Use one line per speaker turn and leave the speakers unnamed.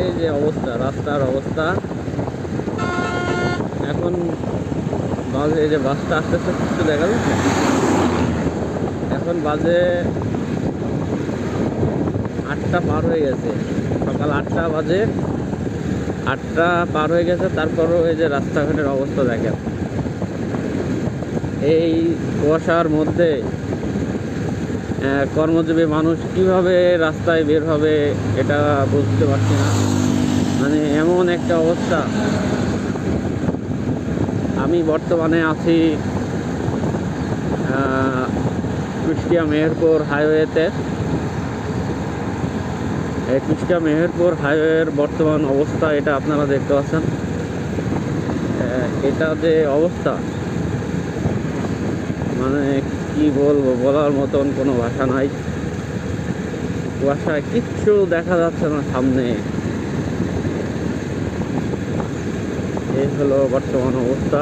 এই যে অবস্থা, রাস্তার অবস্থা এখন বাজে, এই যে বাসটা আসতেছে কিছু দেখা যাচ্ছে, এখন বাজে 8টা পার হয়ে গেছে, সকাল 8টা বাজে, 8টা পার হয়ে গেছে। তারপরও এই যে রাস্তাঘাটের অবস্থা দেখেন, এই কুয়াশার মধ্যে কর্মজীবী মানুষ কিভাবে রাস্তায় বের হবে এটা বুঝতে পারছি না। মানে এমন একটা অবস্থা। আমি বর্তমানে আছি কুষ্টিয়া মেহেরপুর হাইওয়েতে। এই কুষ্টিয়া মেহেরপুর হাইওয়ের বর্তমান অবস্থা এটা আপনারা দেখতে পাচ্ছেন। এটা যে অবস্থা, মানে কি বলবো, বলার মতন কোনো ভাষা নাই। কুয়াশায় কিচ্ছু দেখা যাচ্ছে না সামনে। এই হলো বর্তমান অবস্থা।